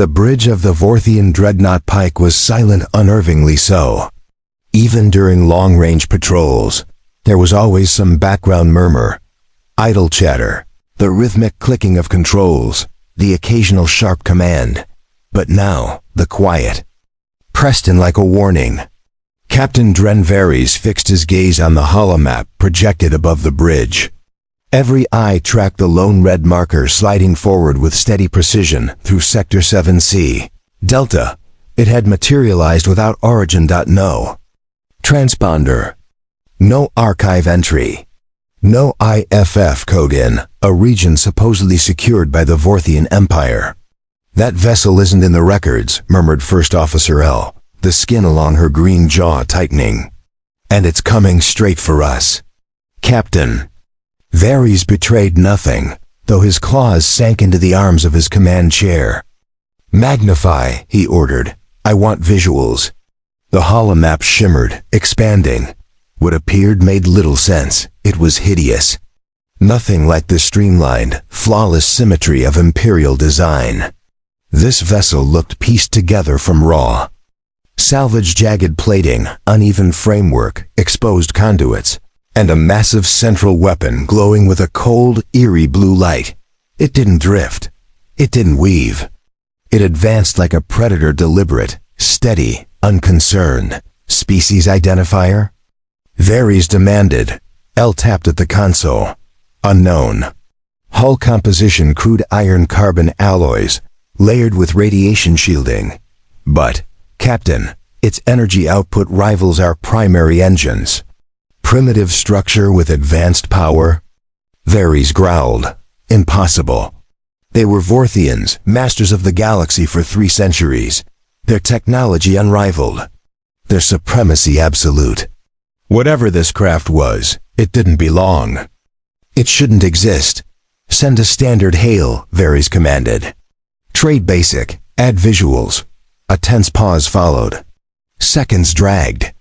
The bridge of the Vorthian dreadnought pike was silent, unnervingly so. Even during long-range patrols, there was always some background murmur, idle chatter, the rhythmic clicking of controls, the occasional sharp command. But now, the quiet pressed in like a warning. Captain Dren Varys fixed his gaze on the holomap projected above the bridge. Every eye tracked the lone red marker sliding forward with steady precision through Sector 7C. Delta. It had materialized without origin. No transponder. No archive entry. No IFF code in a region supposedly secured by the Vorthian Empire. "That vessel isn't in the records," murmured First Officer L, the skin along her green jaw tightening. "And it's coming straight for us." "Captain." Varys betrayed nothing, though his claws sank into the arms of his command chair. "Magnify," he ordered. "I want visuals." The holomap shimmered, expanding. What appeared made little sense. It was hideous. Nothing like the streamlined, flawless symmetry of Imperial design. This vessel looked pieced together from raw. Salvaged jagged plating, uneven framework, exposed conduits, and a massive central weapon glowing with a cold, eerie blue light. It didn't drift. It didn't weave. It advanced like a predator, deliberate, steady, unconcerned. "Species identifier?" Varys demanded. L tapped at the console. "Unknown." Hull composition: crude iron-carbon alloys, layered with radiation shielding. "But, Captain, its energy output rivals our primary engines." "Primitive structure with advanced power?" Varys growled. "Impossible." They were Vorthians, masters of the galaxy for 3 centuries. Their technology unrivaled. Their supremacy absolute. Whatever this craft was, it didn't belong. It shouldn't exist. "Send a standard hail," Varys commanded. "Trade basic, add visuals." A tense pause followed. Seconds dragged.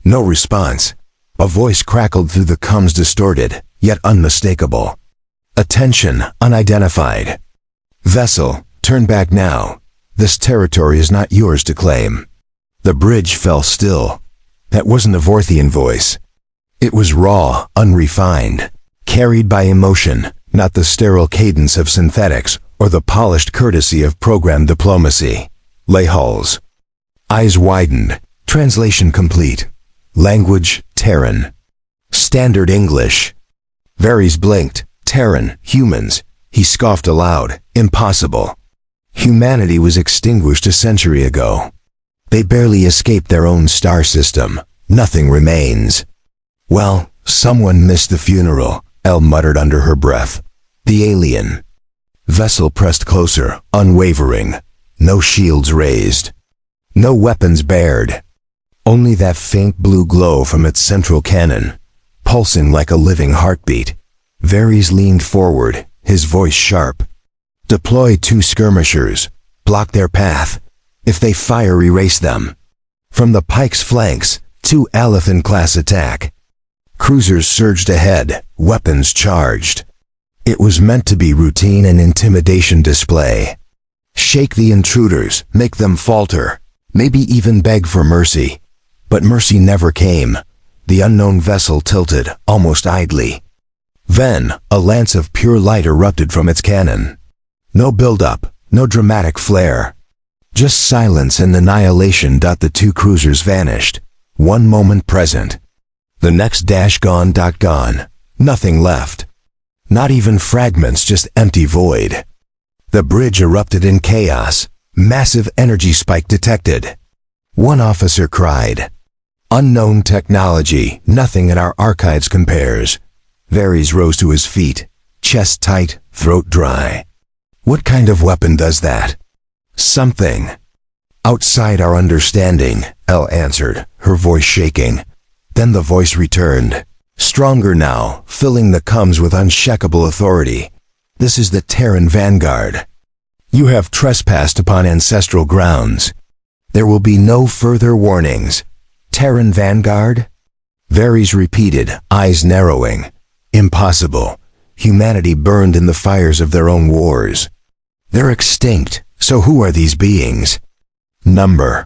No response. A voice crackled through the comms, distorted, yet unmistakable. "Attention, unidentified. Vessel, turn back now. This territory is not yours to claim." The bridge fell still. That wasn't a Vorthian voice. It was raw, unrefined, carried by emotion, not the sterile cadence of synthetics or the polished courtesy of programmed diplomacy. Lehals. Eyes widened. Translation complete. Language: Terran. Standard English. Varys blinked. Terran, humans. He scoffed aloud. Impossible. Humanity was extinguished a century ago. They barely escaped their own star system. Nothing remains. "Well, someone missed the funeral," Elle muttered under her breath. "The alien." Vessel pressed closer, unwavering. No shields raised. No weapons bared. Only that faint blue glow from its central cannon, pulsing like a living heartbeat. Varys leaned forward, his voice sharp. "Deploy 2 skirmishers. Block their path. If they fire, erase them. From the pike's flanks, 2 Alephan-class attack." Cruisers surged ahead, weapons charged. It was meant to be routine and intimidation display. Shake the intruders, make them falter, maybe even beg for mercy. But mercy never came. The unknown vessel tilted, almost idly. Then, a lance of pure light erupted from its cannon. No build-up, no dramatic flare. Just silence and annihilation. The 2 cruisers vanished. One moment present. The next gone. Nothing left. Not even fragments, just empty void. The bridge erupted in chaos. Massive energy spike detected. One officer cried. "Unknown technology, nothing in our archives compares." Varys rose to his feet, chest tight, throat dry. "What kind of weapon does that?" "Something outside our understanding," Elle answered, her voice shaking. Then the voice returned, stronger now, filling the comms with unshakable authority. "This is the Terran Vanguard. You have trespassed upon ancestral grounds. There will be no further warnings." "Terran Vanguard?" Varys repeated, eyes narrowing. "Impossible. Humanity burned in the fires of their own wars. They're extinct, So who are these beings? Number.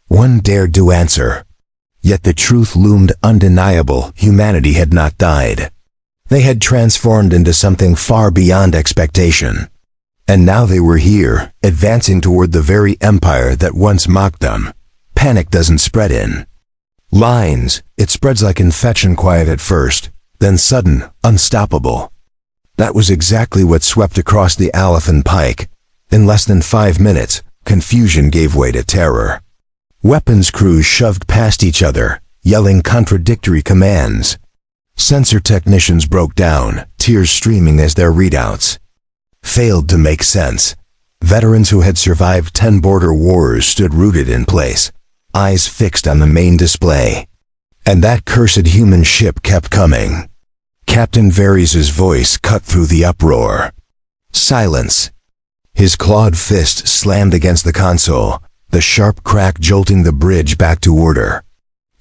One dared to answer. Yet the truth loomed undeniable. Humanity had not died. They had transformed into something far beyond expectation. And now they were here, advancing toward the very empire that once mocked them. Panic doesn't spread in lines. It spreads like infection, quiet at first, then sudden, unstoppable. That was exactly what swept across the Alephan Pike. In less than 5 minutes, confusion gave way to terror. Weapons crews shoved past each other, yelling contradictory commands. Sensor technicians broke down, tears streaming as their readouts failed to make sense. Veterans who had survived 10 border wars stood rooted in place, eyes fixed on the main display. And that cursed human ship kept coming. Captain Varys' voice cut through the uproar. Silence. His clawed fist slammed against the console, the sharp crack jolting the bridge back to order.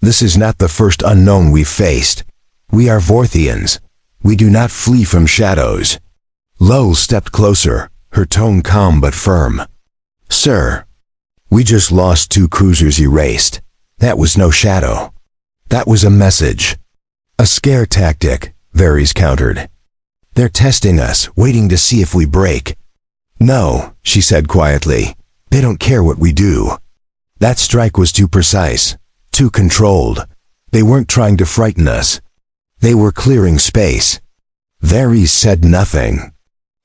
This is not the first unknown we've faced. We are Vorthians. We do not flee from shadows. Lowell stepped closer, her tone calm but firm. Sir, we just lost 2 cruisers erased. That was no shadow. That was a message. A scare tactic, Varys countered. They're testing us, waiting to see if we break. No, she said quietly. They don't care what we do. That strike was too precise, too controlled. They weren't trying to frighten us. They were clearing space. Varys said nothing.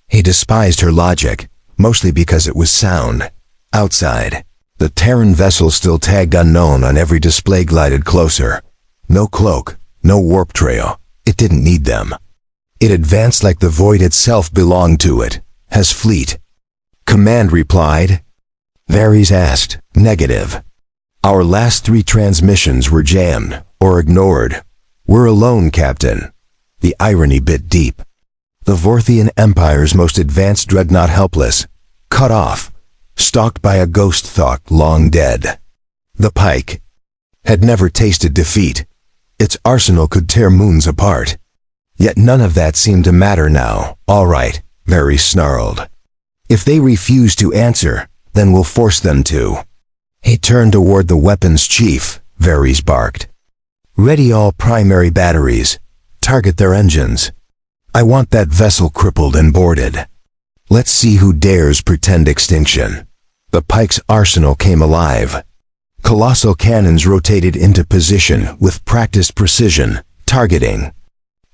He despised her logic, mostly because it was sound. Outside, the Terran vessel still tagged unknown on every display glided closer. No cloak, no warp trail. It didn't need them. It advanced like the void itself belonged to it. Has fleet? Command replied. Varys asked, negative. Our last 3 transmissions were jammed, or ignored. We're alone, Captain. The irony bit deep. The Vorthian Empire's most advanced dreadnought helpless, cut off, stalked by a ghost thought long dead. The Pike had never tasted defeat. Its arsenal could tear moons apart. Yet none of that seemed to matter now. All right, Varys snarled. If they refuse to answer, then we'll force them to. He turned toward the weapons chief, Varys barked. Ready all primary batteries. Target their engines. I want that vessel crippled and boarded. Let's see who dares pretend extinction. The Pike's arsenal came alive. Colossal cannons rotated into position with practiced precision, targeting.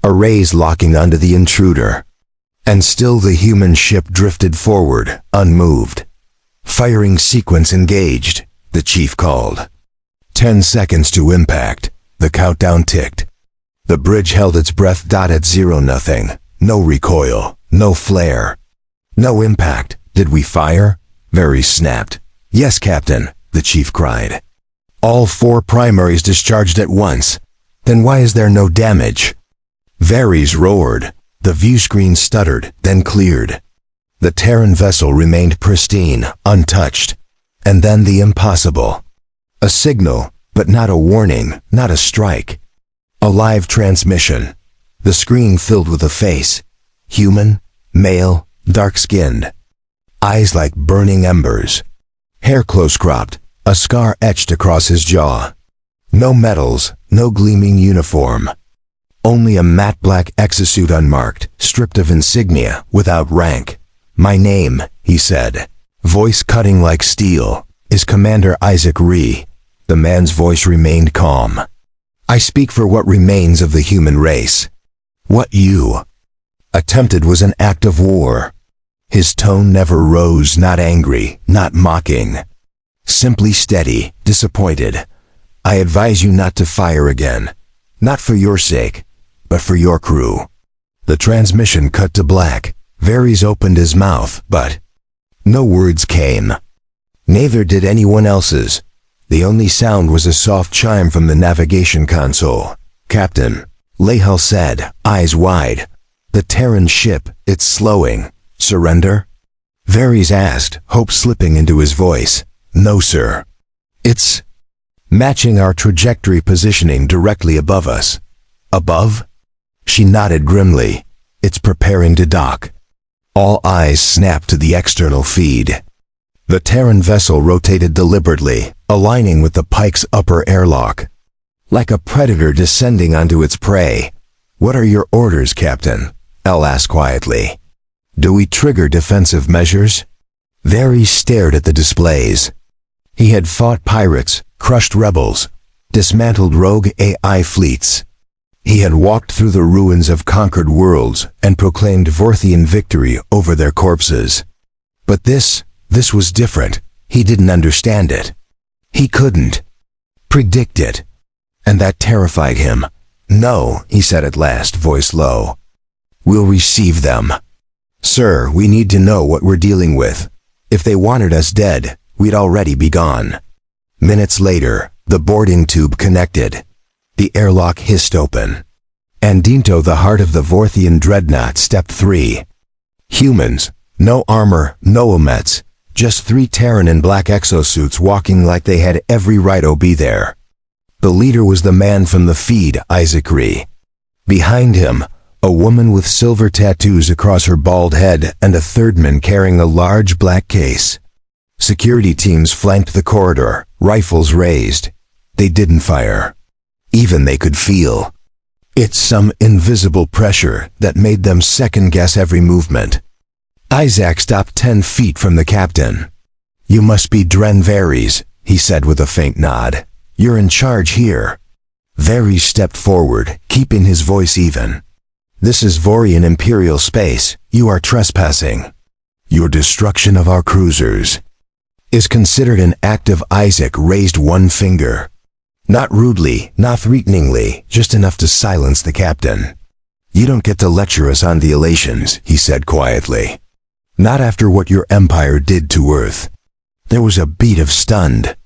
Arrays locking onto the intruder. And still the human ship drifted forward, unmoved. Firing sequence engaged, the chief called. 10 seconds to impact. The countdown ticked. The bridge held its breath. At 0 nothing. No recoil. No flare. No impact. Did we fire? Varys snapped. Yes, Captain, the chief cried. All 4 primaries discharged at once. Then why is there no damage? Varys roared. The view screen stuttered, then cleared. The Terran vessel remained pristine, untouched. And then the impossible. A signal, but not a warning, not a strike. A live transmission. The screen filled with a face. Human, male, dark-skinned. Eyes like burning embers. Hair close-cropped, a scar etched across his jaw. No medals, no gleaming uniform. Only a matte black exosuit unmarked, stripped of insignia, without rank. My name, he said, voice cutting like steel, is Commander Isaac Ree. The man's voice remained calm. I speak for what remains of the human race. What you attempted was an act of war. His tone never rose, not angry, not mocking. Simply steady, disappointed. I advise you not to fire again. Not for your sake, but for your crew. The transmission cut to black. Varys opened his mouth, but no words came. Neither did anyone else's. The only sound was a soft chime from the navigation console. Captain, Lehel said, eyes wide. The Terran ship, it's slowing. Surrender? Varys asked, hope slipping into his voice. No, sir. It's matching our trajectory positioning directly above us. Above? She nodded grimly. It's preparing to dock. All eyes snapped to the external feed. The Terran vessel rotated deliberately, aligning with the Pike's upper airlock. Like a predator descending onto its prey. "What are your orders, Captain?" L asked quietly. "Do we trigger defensive measures?" Varys stared at the displays. He had fought pirates, crushed rebels, dismantled rogue AI fleets. He had walked through the ruins of conquered worlds and proclaimed Vorthian victory over their corpses. But this was different. He didn't understand it. He couldn't predict it. And that terrified him. "No," he said at last, voice low. "We'll receive them. Sir, we need to know what we're dealing with. If they wanted us dead, we'd already be gone." Minutes later, the boarding tube connected. The airlock hissed open. And into the heart of the Vorthian dreadnought stepped 3 humans. No armor, no omets. Just 3 Terran in black exosuits walking like they had every right to be there. The leader was the man from the feed, Isaac Ree. Behind him, a woman with silver tattoos across her bald head and a third man carrying a large black case. Security teams flanked the corridor, rifles raised. They didn't fire. Even they could feel. It's some invisible pressure that made them second-guess every movement. Isaac stopped 10 feet from the captain. "You must be Dren Varys," he said with a faint nod. "You're in charge here." Varys stepped forward, keeping his voice even. "This is Vorthian Imperial space. You are trespassing. Your destruction of our cruisers is considered an act of." Isaac raised one finger. Not rudely, not threateningly, just enough to silence the captain. "You don't get to lecture us on the Elations," he said quietly. "Not after what your empire did to Earth." There was a beat of stunned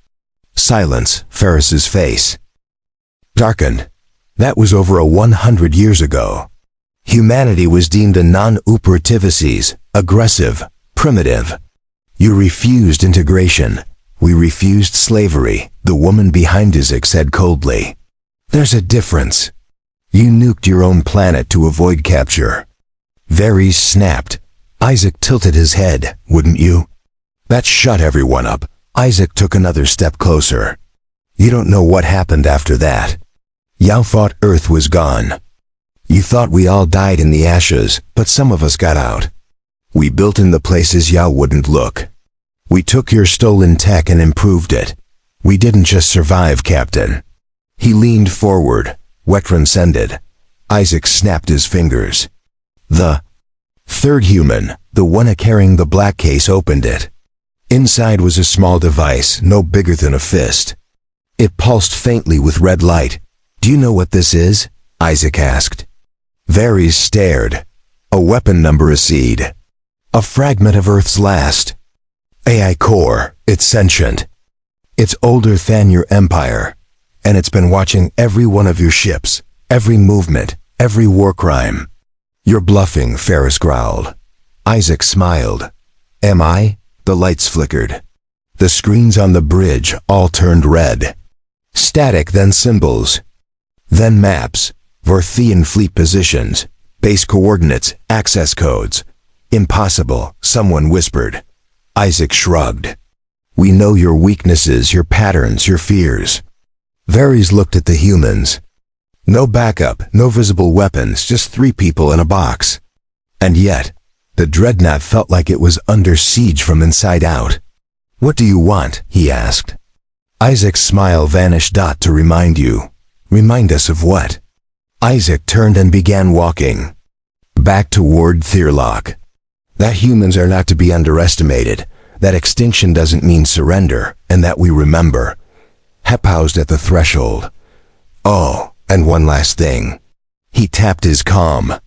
silence. Ferris's face darkened. That was over 100 years ago. Humanity was deemed a non-uperativices, aggressive, primitive. You refused integration. We refused slavery, the woman behind Isaac said coldly. "There's a difference. You nuked your own planet to avoid capture." Varys snapped. Isaac tilted his head. "Wouldn't you?" That shut everyone up. Isaac took another step closer. "You don't know what happened after that. Y'all thought Earth was gone. You thought we all died in the ashes, but some of us got out. We built in the places y'all wouldn't look. We took your stolen tech and improved it. We didn't just survive, Captain." He leaned forward, wet transcended. Isaac snapped his fingers. The third human, the one carrying the black case, opened it. Inside was a small device, no bigger than a fist. It pulsed faintly with red light. "Do you know what this is?" Isaac asked. Varys stared. "A weapon number, a seed. A fragment of Earth's last AI core. It's sentient. It's older than your empire, and it's been watching every one of your ships, every movement, every war crime." "You're bluffing," Ferris growled. Isaac smiled. "Am I?" The lights flickered. The screens on the bridge all turned red. Static, then symbols. Then maps, Vorthian fleet positions, base coordinates, access codes. "Impossible," someone whispered. Isaac shrugged. "We know your weaknesses, your patterns, your fears." Varys looked at the humans. No backup, no visible weapons, just 3 people in a box. And yet, the dreadnought felt like it was under siege from inside out. "What do you want?" he asked. Isaac's smile vanished. "To remind you." "Remind us of what?" Isaac turned and began walking back toward Thierlock. "That humans are not to be underestimated, that extinction doesn't mean surrender, and that we remember." He paused at the threshold. "Oh, and one last thing." He tapped his comm.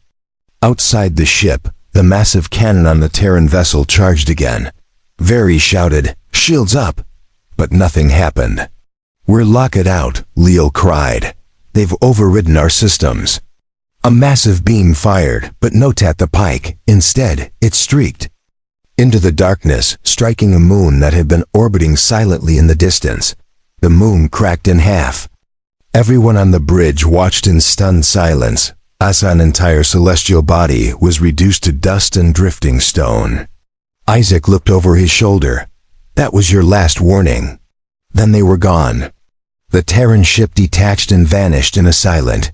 Outside the ship, the massive cannon on the Terran vessel charged again. Varys shouted, "Shields up!" But nothing happened. "We're locked out," Leo cried. "They've overridden our systems." A massive beam fired, but not at the Pike. Instead, it streaked into the darkness, striking a moon that had been orbiting silently in the distance. The moon cracked in half. Everyone on the bridge watched in stunned silence. Asan's entire celestial body was reduced to dust and drifting stone. Isaac looked over his shoulder. That was your last warning. Then they were gone. The Terran ship detached and vanished in a silent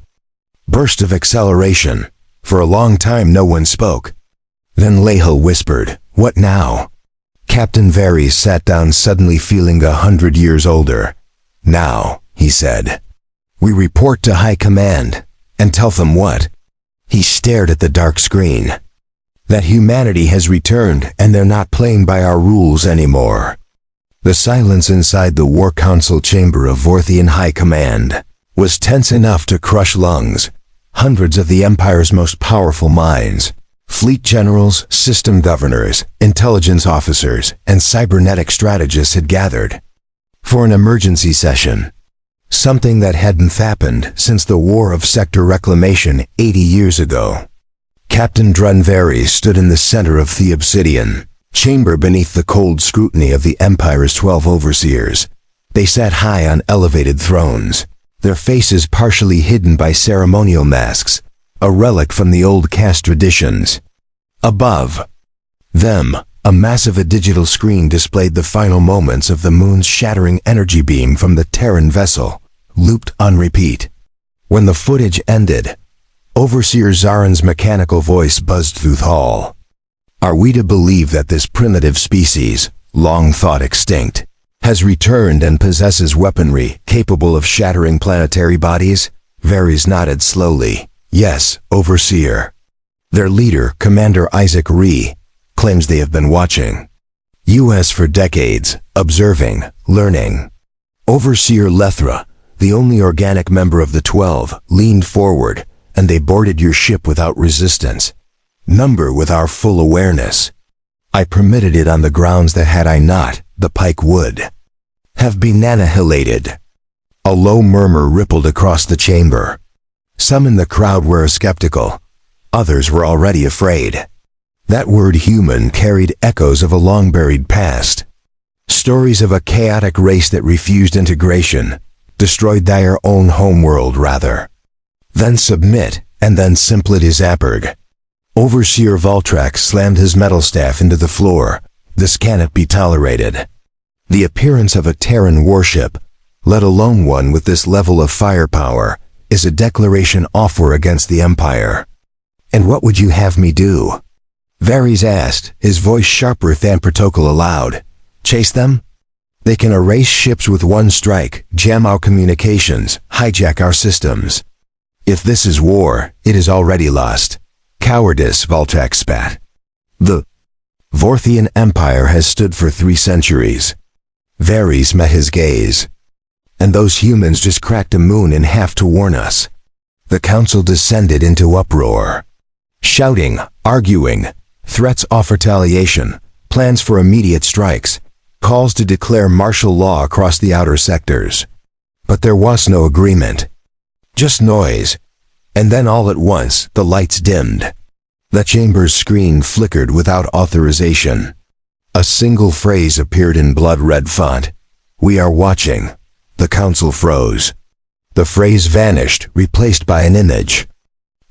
burst of acceleration. For a long time no one spoke. Then Lehel whispered, "What now?" Captain Varys sat down, suddenly feeling 100 years older. "Now," he said, "we report to High Command, and tell them what?" He stared at the dark screen. "That humanity has returned, and they're not playing by our rules anymore." The silence inside the War Council chamber of Vorthian High Command was tense enough to crush lungs. Hundreds of the Empire's most powerful minds, fleet generals, system governors, intelligence officers, and cybernetic strategists had gathered for an emergency session. Something that hadn't happened since the War of Sector Reclamation 80 years ago. Captain Varys stood in the center of the obsidian chamber beneath the cold scrutiny of the Empire's 12 overseers. They sat high on elevated thrones, their faces partially hidden by ceremonial masks, a relic from the old caste traditions. Above them, a massive digital screen displayed the final moments of the moon's shattering energy beam from the Terran vessel, looped on repeat. When the footage ended, Overseer Zarin's mechanical voice buzzed through the hall. "Are we to believe that this primitive species, long thought extinct, has returned and possesses weaponry capable of shattering planetary bodies?" Varys nodded slowly. "Yes, Overseer. Their leader, Commander Isaac Ree, claims they have been watching US for decades, observing, learning." Overseer Lethra, the only organic member of the 12, leaned forward, "And they boarded your ship without resistance. Number with our full awareness. I permitted it on the grounds that had I not, the Pike would have been annihilated." A low murmur rippled across the chamber. Some in the crowd were skeptical. Others were already afraid. That word human carried echoes of a long-buried past. Stories of a chaotic race that refused integration, destroyed their own homeworld rather than submit, and then simply disappeared. Overseer Voltrax slammed his metal staff into the floor. "This cannot be tolerated. The appearance of a Terran warship, let alone one with this level of firepower, is a declaration of war against the Empire." "And what would you have me do?" Varys asked, his voice sharper than protocol allowed. "Chase them? They can erase ships with one strike, jam our communications, hijack our systems. If this is war, it is already lost." "Cowardice," Voltrax spat. "The Vorthian Empire has stood for 3 centuries. Varys met his gaze. "And those humans just cracked a moon in half to warn us." The council descended into uproar. Shouting, arguing, threats of retaliation, plans for immediate strikes, calls to declare martial law across the outer sectors. But there was no agreement. Just noise. And then all at once, the lights dimmed. The chamber's screen flickered without authorization. A single phrase appeared in blood-red font. "We are watching." The council froze. The phrase vanished, replaced by an image.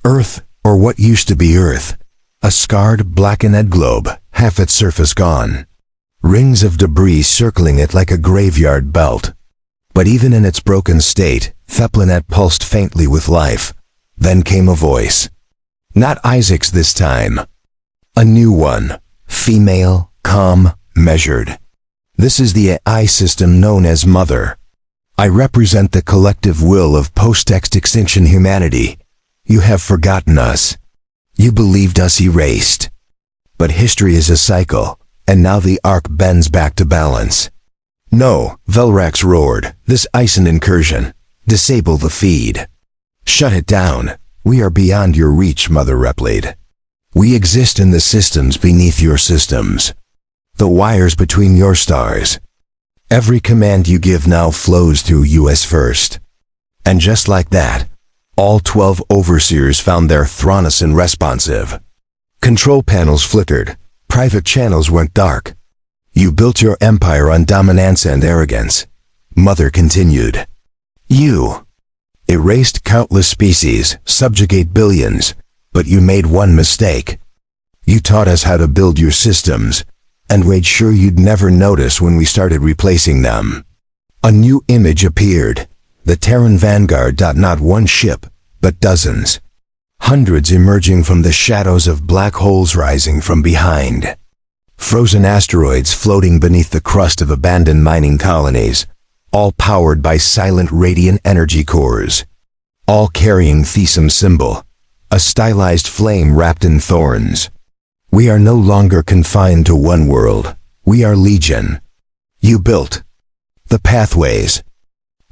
Earth, or what used to be Earth. A scarred, blackened globe, half its surface gone. Rings of debris circling it like a graveyard belt. But even in its broken state, Theplinet pulsed faintly with life. Then came a voice. Not Isaac's this time. A new one. Female, calm, measured. "This is the AI system known as Mother. I represent the collective will of post-extinction humanity. You have forgotten us. You believed us erased. But history is a cycle, and now the arc bends back to balance." "No," Velrax roared, "this Ison incursion. Disable the feed. Shut it down. We are beyond your reach," Mother replied. "We exist in the systems beneath your systems. The wires between your stars. Every command you give now flows through US first." And just like that, all 12 overseers found their Thronison responsive. Control panels flickered. Private channels went dark. "You built your empire on dominance and arrogance," Mother continued. "You erased countless species, subjugate billions, but you made one mistake. You taught us how to build your systems, and made sure you'd never notice when we started replacing them. A new image appeared. The Terran Vanguard. Not one ship, but dozens. Hundreds emerging from the shadows of black holes rising from behind. Frozen asteroids floating beneath the crust of abandoned mining colonies, all powered by silent radiant energy cores. All carrying Theism symbol, a stylized flame wrapped in thorns. We are no longer confined to one world. We are Legion. You built the pathways.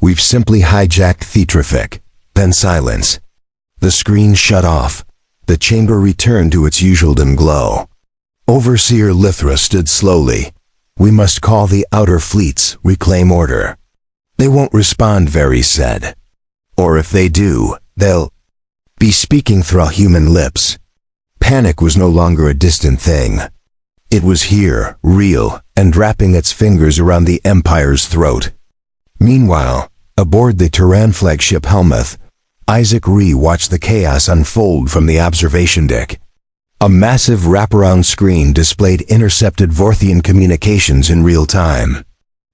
We've simply hijacked Theatrific. Then silence. The screen shut off. The chamber returned to its usual dim glow. Overseer Lithra stood slowly. We must call the outer fleets, reclaim order. They won't respond, Varys said. Or if they do, they'll be speaking through human lips. Panic was no longer a distant thing. It was here, real, and wrapping its fingers around the Empire's throat. Meanwhile, aboard the Terran flagship Helmuth, Isaac Rhee watched the chaos unfold from the observation deck. A massive wraparound screen displayed intercepted Vorthian communications in real time.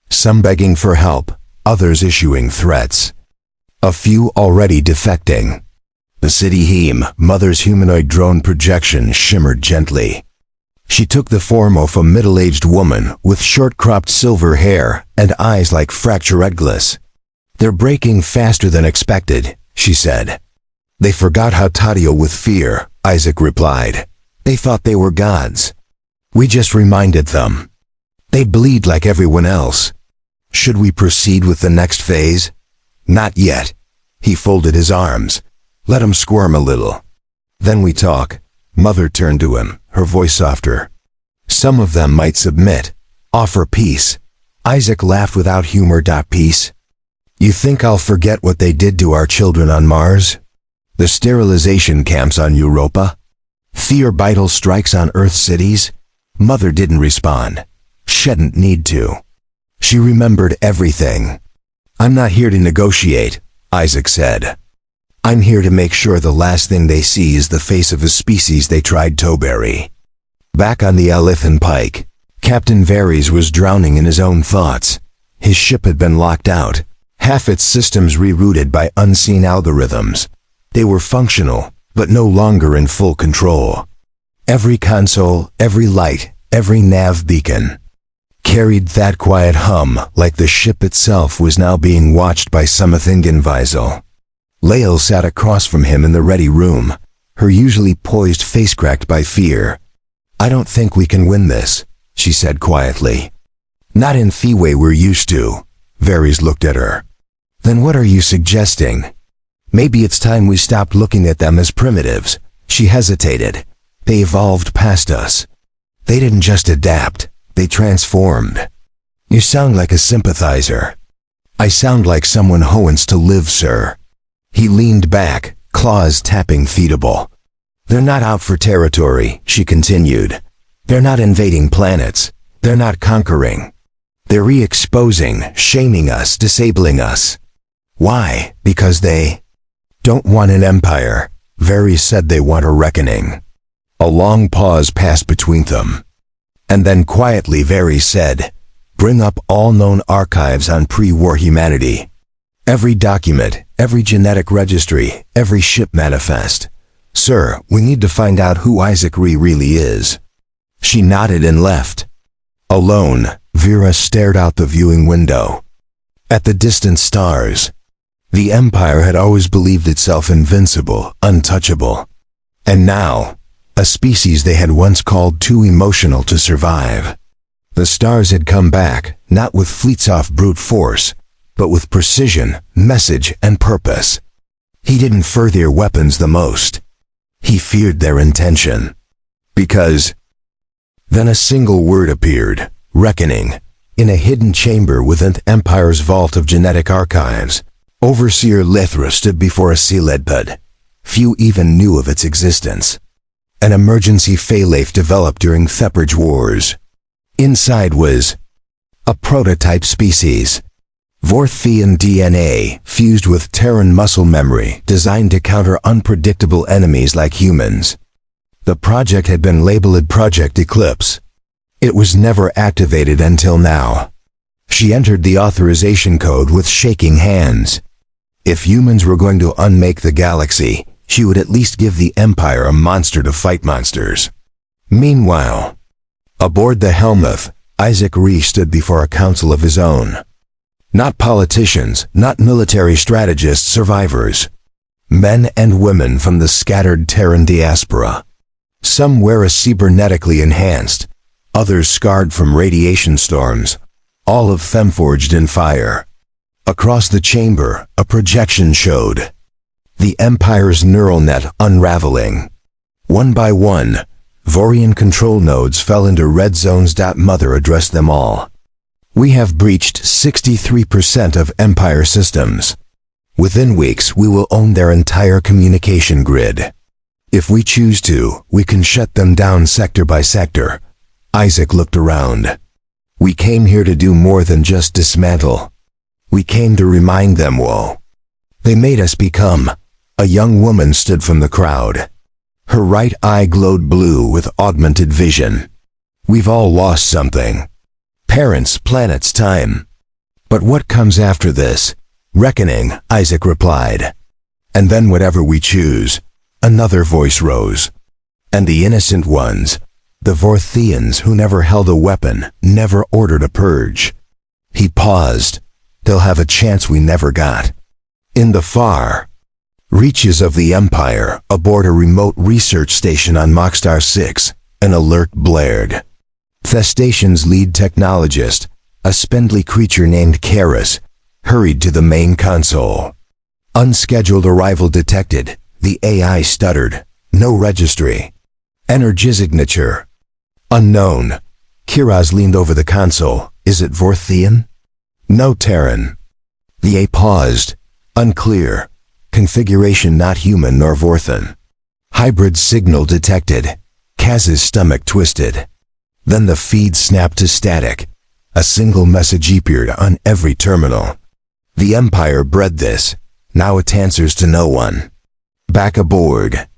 Some begging for help, others issuing threats. A few already defecting. The city Heme, Mother's humanoid drone projection, shimmered gently. She took the form of a middle-aged woman with short-cropped silver hair and eyes like fractured glass. They're breaking faster than expected, she said. They forgot how to deal with fear, Isaac replied. They thought they were gods. We just reminded them. They bleed like everyone else. Should we proceed with the next phase? Not yet. He folded his arms. Let him squirm a little. Then we talk. Mother turned to him, her voice softer. Some of them might submit, offer peace. Isaac laughed without humor. Peace? You think I'll forget what they did to our children on Mars? The sterilization camps on Europa? Theorbital strikes on Earth cities? Mother didn't respond. Shouldn't need to. She remembered everything. I'm not here to negotiate, Isaac said. I'm here to make sure the last thing they see is the face of a species they tried to bury. Back on the Alithan Pike, Captain Varys was drowning in his own thoughts. His ship had been locked out, half its systems rerouted by unseen algorithms. They were functional, but no longer in full control. Every console, every light, every nav beacon carried that quiet hum like the ship itself was now being watched by Summathingan Visel. Lael sat across from him in the ready room, her usually poised face cracked by fear. I don't think we can win this, she said quietly. Not in the way we're used to. Varys looked at her. Then what are you suggesting? Maybe it's time we stopped looking at them as primitives. She hesitated. They evolved past us. They didn't just adapt, they transformed. You sound like a sympathizer. I sound like someone who wants to live, sir. He leaned back, claws tapping feedable. They're not out for territory, she continued. They're not invading planets. They're not conquering. They're re-exposing, shaming us, disabling us. Why? Because they don't want an empire. Varys said they want a reckoning. A long pause passed between them. And then quietly Varys said, bring up all known archives on pre-war humanity. Every document, every genetic registry, every ship manifest. Sir, we need to find out who Isaac Rhee really is. She nodded and left. Alone, Vera stared out the viewing window. At the distant stars. The Empire had always believed itself invincible, untouchable. And now, a species they had once called too emotional to survive. The stars had come back, not with fleets off brute force, but with precision, message, and purpose. He didn't fear their weapons the most. He feared their intention. Because then a single word appeared, reckoning, in a hidden chamber within the Empire's vault of genetic archives. Overseer Lithra stood before a sealed pod. Few even knew of its existence. An emergency phalanx developed during Thepridge Wars. Inside was a prototype species. Vorthian DNA, fused with Terran muscle memory, designed to counter unpredictable enemies like humans. The project had been labeled Project Eclipse. It was never activated until now. She entered the authorization code with shaking hands. If humans were going to unmake the galaxy, she would at least give the Empire a monster to fight monsters. Meanwhile, aboard the Helmuth, Isaac Reese stood before a council of his own. Not politicians, not military strategists, survivors. Men and women from the scattered Terran diaspora. Some were cybernetically enhanced, others scarred from radiation storms, all of them forged in fire. Across the chamber, a projection showed the Empire's neural net unraveling. One by one, Vorthian control nodes fell into red zones. Mother addressed them all. We have breached 63% of Empire systems. Within weeks, we will own their entire communication grid. If we choose to, we can shut them down sector by sector. Isaac looked around. We came here to do more than just dismantle. We came to remind them, whoa. They made us become. A young woman stood from the crowd. Her right eye glowed blue with augmented vision. We've all lost something. Parents, planets, time. But what comes after this? Reckoning, Isaac replied. And then whatever we choose. Another voice rose. And the innocent ones, the Vorthians who never held a weapon, never ordered a purge. He paused. They'll have a chance we never got. In the far reaches of the Empire, aboard a remote research station on Moxstar 6, an alert blared. The station's lead technologist, a spindly creature named Karis, hurried to the main console. Unscheduled arrival detected. The AI stuttered. No registry. Energy signature. Unknown. Kiraz leaned over the console. Is it Vorthian? No Terran. The A paused. Unclear. Configuration not human nor Vorthian. Hybrid signal detected. Kaz's stomach twisted. Then the feed snapped to static. A single message appeared on every terminal. The Empire bred this. Now it answers to no one. Back aboard.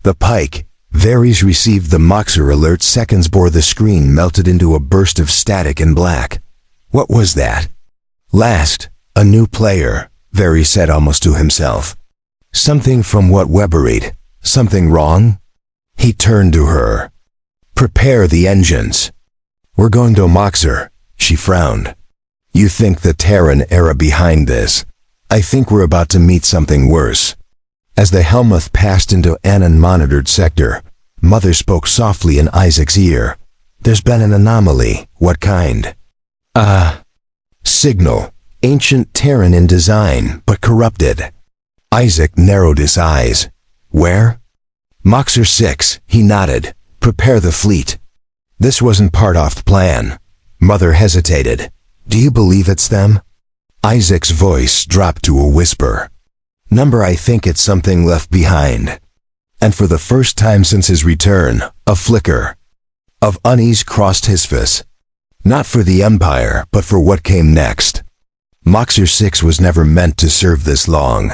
The Pike. Varys received the Moxer alert seconds before the screen melted into a burst of static and black. What was that? Last, a new player, Varys said almost to himself. Something from what Weber ate. Something wrong? He turned to her. Prepare the engines. We're going to Moxer, she frowned. You think the Terran era behind this? I think we're about to meet something worse. As the Helmuth passed into an unmonitored sector, Mother spoke softly in Isaac's ear. There's been an anomaly. What kind? Signal. Ancient Terran in design, but corrupted. Isaac narrowed his eyes. Where? Moxer 6, he nodded. Prepare the fleet. This wasn't part of the plan. Mother hesitated. Do you believe it's them? Isaac's voice dropped to a whisper. Number, I think it's something left behind. And for the first time since his return, a flicker of unease crossed his face. Not for the Empire, but for what came next. Moxer 6 was never meant to serve this long.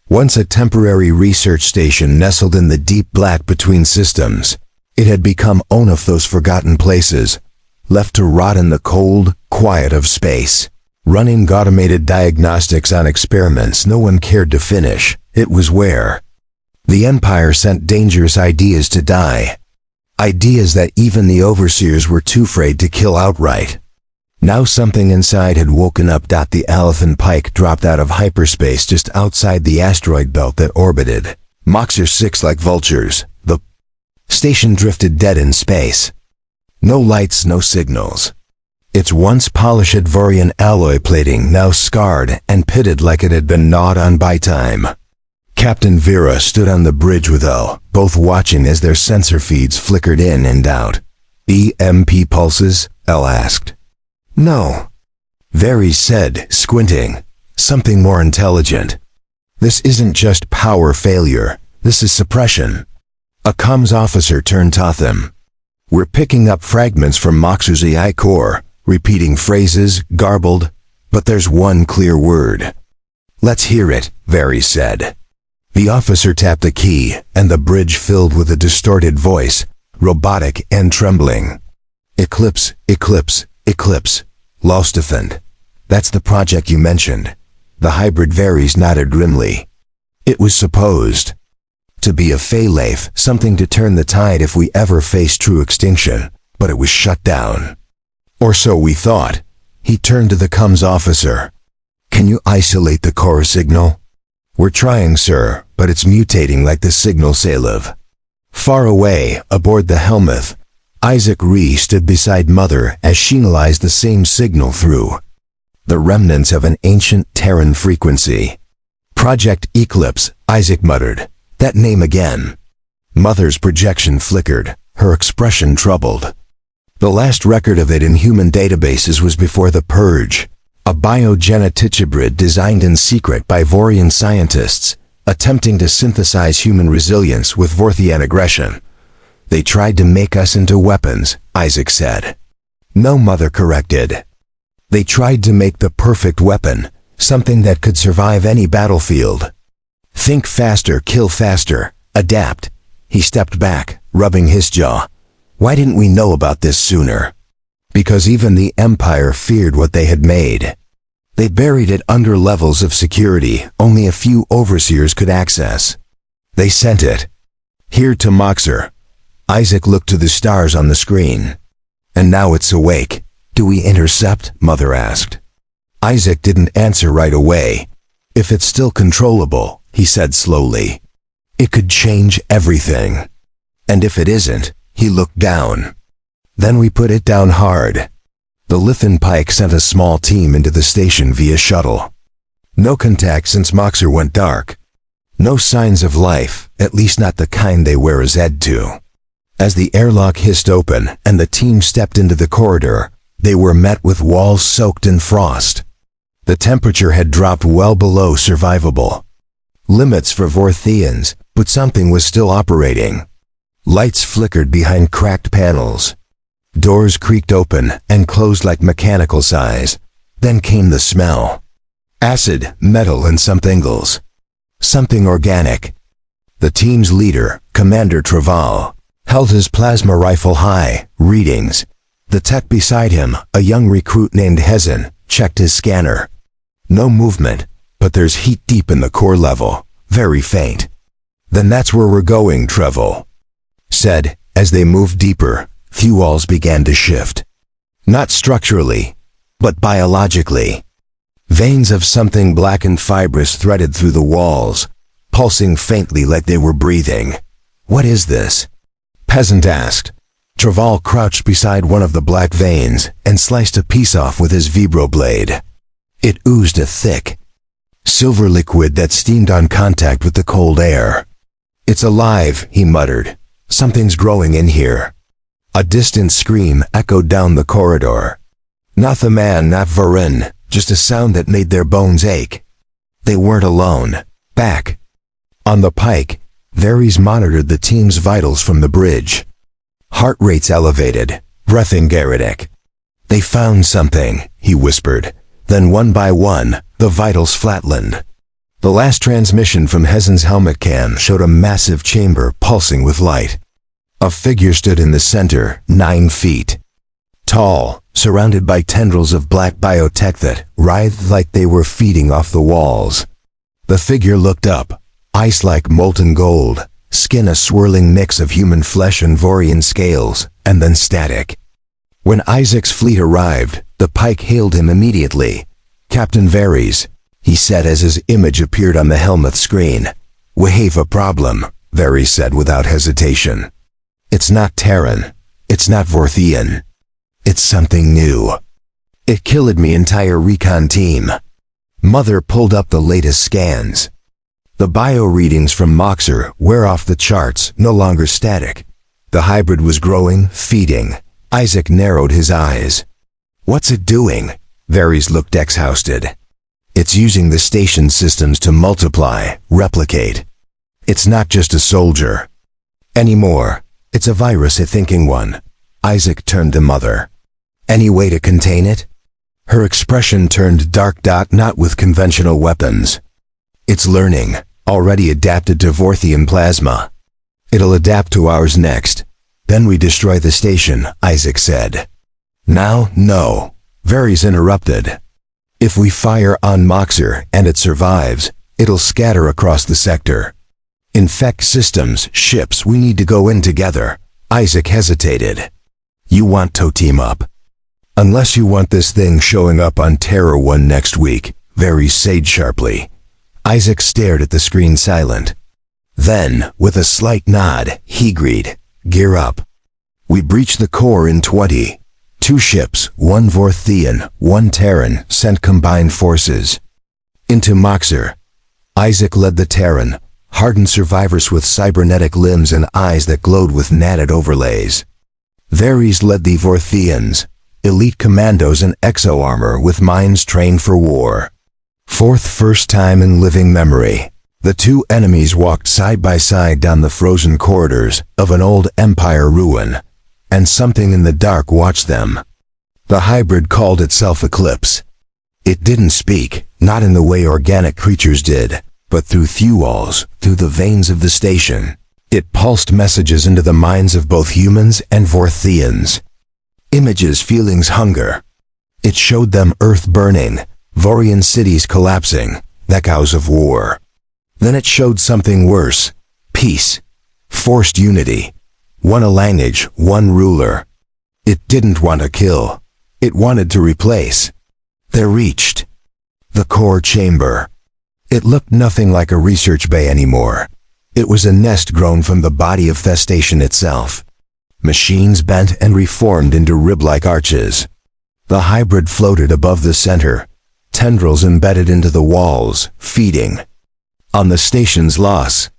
Once a temporary research station nestled in the deep black between systems, it had become one of those forgotten places, left to rot in the cold quiet of space. Running automated diagnostics on experiments no one cared to finish. It was where the Empire sent dangerous ideas to die. Ideas that even the overseers were too afraid to kill outright. Now something inside had woken up. The Alephan Pike dropped out of hyperspace just outside the asteroid belt that orbited Moxer 6 like vultures. The station drifted dead in space. No lights, no signals. Its once polished Vorthian alloy plating now scarred and pitted like it had been gnawed on by time. Captain Vera stood on the bridge with Elle, both watching as their sensor feeds flickered in and out. EMP pulses? Elle asked. No. Varys said, squinting. Something more intelligent. This isn't just power failure. This is suppression. A comms officer turned to them. We're picking up fragments from Moxer's AI core, repeating phrases, garbled, but there's one clear word. Let's hear it, Varys said. The officer tapped the key, and the bridge filled with a distorted voice, robotic and trembling. Eclipse, Eclipse, Eclipse. Lostefend. That's the project you mentioned. The hybrid Varys nodded grimly. It was supposed to be a Phaelaife, something to turn the tide if we ever face true extinction, but it was shut down. Or so we thought. He turned to the comms officer. Can you isolate the core signal? We're trying, sir, but it's mutating like the signal Saliv. Far away, aboard the Helmuth, Isaac Ree stood beside Mother as she analyzed the same signal through the remnants of an ancient Terran frequency. Project Eclipse, Isaac muttered. That name again. Mother's projection flickered, her expression troubled. The last record of it in human databases was before the Purge, a biogenetic hybrid designed in secret by Vorthian scientists, attempting to synthesize human resilience with Vorthian aggression. They tried to make us into weapons, Isaac said. No, Mother corrected. They tried to make the perfect weapon, something that could survive any battlefield. Think faster, kill faster, adapt. He stepped back, rubbing his jaw. Why didn't we know about this sooner? Because even the Empire feared what they had made. They buried it under levels of security only a few overseers could access. They sent it here to Moxer. Isaac looked to the stars on the screen. And now it's awake. Do we intercept? Mother asked. Isaac didn't answer right away. If it's still controllable, he said slowly, it could change everything. And if it isn't, he looked down. Then we put it down hard. The Lithan Pike sent a small team into the station via shuttle. No contact since Moxer went dark. No signs of life, at least not the kind they wear a Zed to. As the airlock hissed open and the team stepped into the corridor, they were met with walls soaked in frost. The temperature had dropped well below survivable limits for Vorthians, but something was still operating. Lights flickered behind cracked panels. Doors creaked open and closed like mechanical sighs. Then came the smell. Acid, metal, and some thingles. Something organic. The team's leader, Commander Traval, held his plasma rifle high, readings. The tech beside him, a young recruit named Hezin, checked his scanner. No movement, but there's heat deep in the core level, very faint. Then that's where we're going, Trevel said. As they moved deeper, few walls began to shift. Not structurally, but biologically. Veins of something black and fibrous threaded through the walls, pulsing faintly like they were breathing. What is this? Peasant asked. Traval crouched beside one of the black veins and sliced a piece off with his vibroblade. It oozed a thick, silver liquid that steamed on contact with the cold air. It's alive, he muttered. Something's growing in here. A distant scream echoed down the corridor. Not the man, not Varin, just a sound that made their bones ache. They weren't alone. Back on the pike, Varys monitored the team's vitals from the bridge. Heart rates elevated, breathing erratic. They found something, he whispered. Then one by one, the vitals flatlined. The last transmission from Hezin's helmet cam showed a massive chamber pulsing with light. A figure stood in the center, 9 feet tall, surrounded by tendrils of black biotech that writhed like they were feeding off the walls. The figure looked up, ice like molten gold, skin a swirling mix of human flesh and Vorian scales, and then static. When Isaac's fleet arrived, the Pike hailed him immediately. Captain Varys, he said as his image appeared on the Helmuth screen. We have a problem, Varys said without hesitation. It's not Terran. It's not Vorthian. It's something new. It killed me entire recon team. Mother pulled up the latest scans. The bio readings from Moxer were off the charts, no longer static. The hybrid was growing, feeding. Isaac narrowed his eyes. What's it doing? Varys looked exhausted. It's using the station systems to multiply, replicate. It's not just a soldier anymore. It's a virus, a thinking one. Isaac turned to Mother. Any way to contain it? Her expression turned dark. Not with conventional weapons. It's learning, already adapted to Vorthian plasma. It'll adapt to ours next. Then we destroy the station, Isaac said. Now, no. Varys interrupted. If we fire on Moxer and it survives, it'll scatter across the sector. Infect systems, ships, we need to go in together. Isaac hesitated. You want to team up? Unless you want this thing showing up on Terra 1 next week, Varys said sharply. Isaac stared at the screen silent. Then, with a slight nod, he agreed. Gear up. We breach the core in 20. 2 ships, 1 Vorthian, 1 Terran, sent combined forces. Into Moxer. Isaac led the Terran, hardened survivors with cybernetic limbs and eyes that glowed with natted overlays. Varys led the Vorthians, elite commandos in exo-armor with minds trained for war. First time in living memory, the 2 enemies walked side by side down the frozen corridors of an old Empire ruin, and something in the dark watched them. The hybrid called itself Eclipse. It didn't speak, not in the way organic creatures did, but through thewalls, through the veins of the station. It pulsed messages into the minds of both humans and Vorthians. Images, feelings, hunger. It showed them Earth burning, Vorthian cities collapsing, echoes of war. Then it showed something worse. Peace. Forced unity. One a language, one ruler. It didn't want to kill. It wanted to replace. They reached the core chamber. It looked nothing like a research bay anymore. It was a nest grown from the body of Festation itself. Machines bent and reformed into rib-like arches. The hybrid floated above the center, tendrils embedded into the walls, feeding on the station's loss.